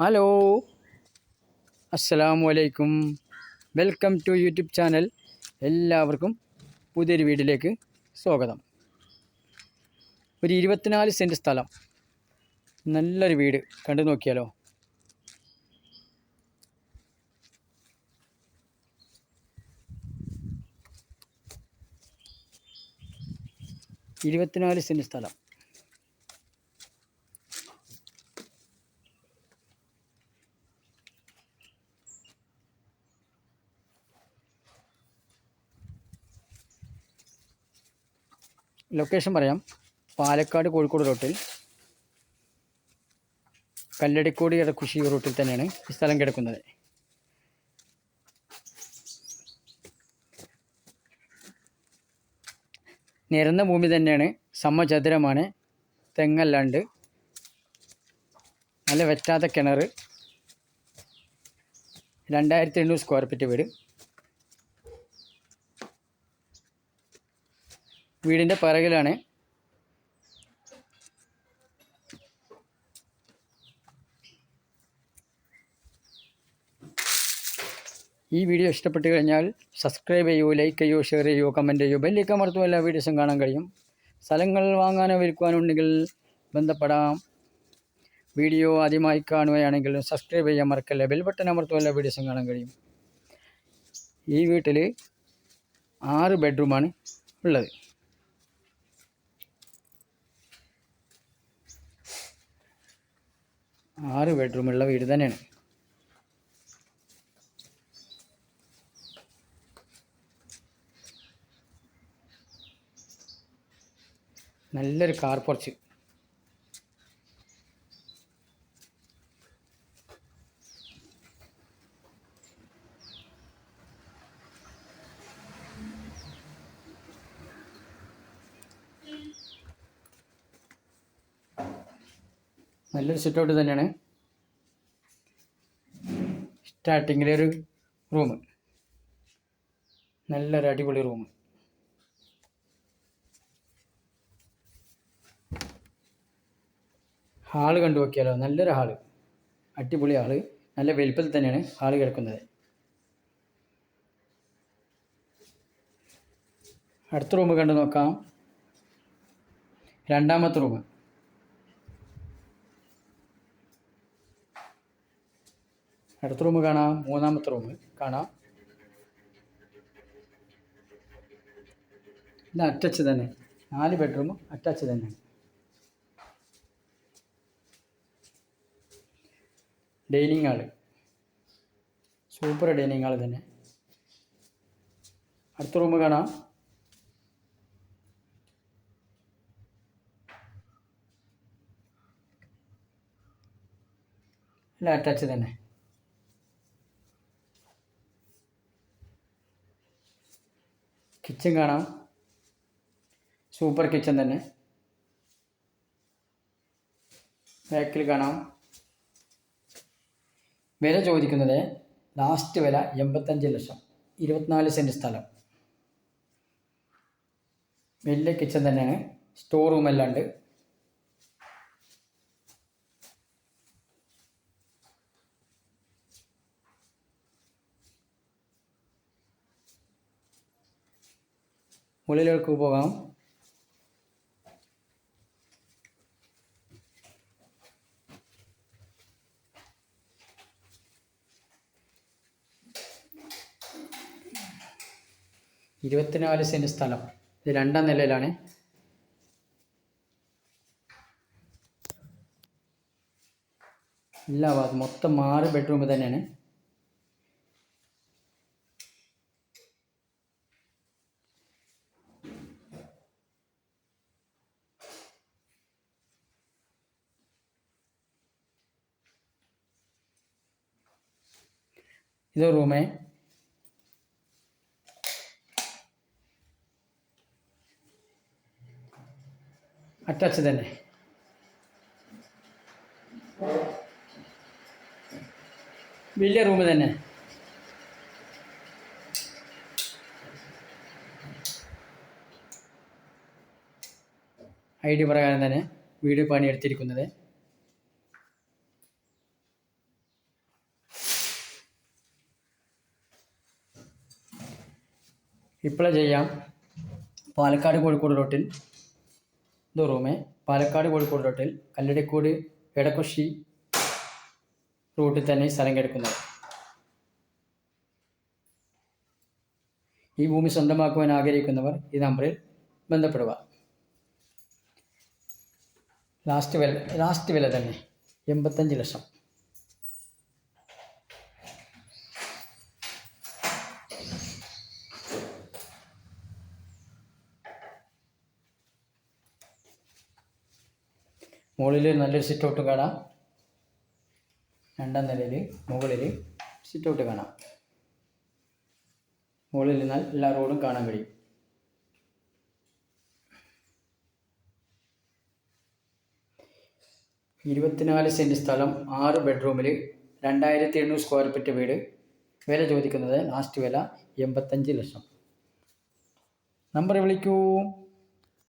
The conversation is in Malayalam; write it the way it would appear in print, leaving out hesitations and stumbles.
ഹലോ, അസ്സലാമു അലൈക്കും. Welcome to YouTube channel. എല്ലാവർക്കും പുതിയൊരു വീഡിയോയിലേക്ക് സ്വാഗതം. ഒരു 24 സെൻറ്റ് സ്ഥലം, നല്ലൊരു വീട് കണ്ടു നോക്കിയാലോ. ഇരുപത്തിനാല് സെൻറ്റ് സ്ഥലം. ലൊക്കേഷൻ പറയാം. പാലക്കാട് കോഴിക്കോട് റൂട്ടിൽ കല്ലടിക്കോട് എടക്കുശി റൂട്ടിൽ തന്നെയാണ് ഈ സ്ഥലം കിടക്കുന്നത്. നിരന്ന ഭൂമി തന്നെയാണ്, സമചതുരമാണ്, തെങ്ങല്ലാണ്ട്, നല്ല വറ്റാത്ത കിണർ, 2800 സ്ക്വയർ ഫീറ്റ് വീട്. വീടിൻ്റെ പിറകിലാണ് ഈ വീഡിയോ ഇഷ്ടപ്പെട്ട് കഴിഞ്ഞാൽ സബ്സ്ക്രൈബ് ചെയ്യൂ, ലൈക്ക് ചെയ്യൂ, ഷെയർ ചെയ്യൂ, കമൻറ്റ് ചെയ്യൂ, ബെല്ലൈക്കൺ അമർത്തും. എല്ലാ വീഡിയോസും കാണാൻ കഴിയും. സ്ഥലങ്ങൾ വാങ്ങാനോ വിൽക്കുവാനോ ഉണ്ടെങ്കിൽ ബന്ധപ്പെടാം. വീഡിയോ ആദ്യമായി കാണുകയാണെങ്കിൽ സബ്സ്ക്രൈബ് ചെയ്യാൻ മറക്കല്ല, ബെൽ ബട്ടൺ അമർത്തും. എല്ലാ വീഡിയോസും കാണാൻ കഴിയും. ഈ വീട്ടിൽ 6 ബെഡ്റൂമാണ് ഉള്ളത്. ആറ് ബെഡ്റൂമുള്ള വീട് തന്നെയാണ്. നല്ലൊരു കാർ പോർച്ച്. നല്ലൊരു സിറ്റ് ഔട്ട് തന്നെയാണ്. സ്റ്റാർട്ടിങ്ങിലൊരു റൂം, നല്ലൊരു അടിപൊളി റൂം. ഹാള് കണ്ടു നോക്കിയാലോ, നല്ലൊരു ഹാള്, അടിപൊളി ഹാള്. നല്ല വലിപ്പത്തിൽ തന്നെയാണ് ഹാള് കിടക്കുന്നത്. അടുത്ത റൂം കണ്ടു നോക്കാം. രണ്ടാമത്തെ റൂം. അടുത്ത റൂം കാണാം. മൂന്നാമത്തെ റൂം കാണാം. ഇത് അറ്റാച്ച് തന്നെ, 4 ബെഡ്റൂം അറ്റാച്ച് തന്നെയാണ്. Dining hall, super dining hall തന്നെ. അടുത്ത റൂം കാണാം. എല്ലാം അറ്റാച്ച് തന്നെ. കിച്ചൺ കാണാം, സൂപ്പർ കിച്ചൺ തന്നെ. ബാക്കിൽ കാണാം. വില ചോദിക്കുന്നത് ലാസ്റ്റ് വില 85 ലക്ഷം. 24 സെൻറ്റ് സ്ഥലം. വലിയ കിച്ചൺ തന്നെയാണ്, സ്റ്റോർ റൂമെല്ലാം ഉണ്ട്. ഉള്ളിലേക്ക് പോകാം. ഇരുപത്തിനാല് സെൻറ്റ് സ്ഥലം. ഇത് 2ാം നിലയിലാണ്. എല്ലാ ഭാഗത്തും മൊത്തം 6 ബെഡ്റൂം തന്നെയാണ്. ഇത് റൂമേ. അറ്റാച്ച് തന്നെ. വലിയ റൂം തന്നെ. ഐ ഡി പ്രകാരം തന്നെ വീട് പണിയെടുത്തിരിക്കുന്നത്. ഇപ്പോഴേ ചെയ്യാം. പാലക്കാട് കോഴിക്കോട് റൂട്ടിൽ ഇത് റൂമേ പാലക്കാട് കോഴിക്കോട് റൂട്ടിൽ കല്ലടിക്കോട് എടക്കൊച്ചി റൂട്ടിൽ തന്നെ സ്ഥലം കിടക്കുന്നത്. ഈ ഭൂമി സ്വന്തമാക്കുവാൻ ആഗ്രഹിക്കുന്നവർ ഈ നമ്പറിൽ ബന്ധപ്പെടുക. ലാസ്റ്റ് വില തന്നെ 85 ലക്ഷം. മുകളിൽ നല്ലൊരു സിറ്റൗട്ട് കാണാം. 2ാം നിലയിൽ മുകളിൽ സിറ്റൗട്ട് കാണാം. മുകളിൽ നിന്നാൽ എല്ലാ റോഡും കാണാൻ കഴിയും. ഇരുപത്തിനാല് സെൻറ്റ് സ്ഥലം, 6 ബെഡ്റൂമിൽ 2700 സ്ക്വയർ ഫീറ്റ് വീട്. വില ചോദിക്കുന്നത് ലാസ്റ്റ് വില 85 ലക്ഷം. നമ്പർ വിളിക്കൂ.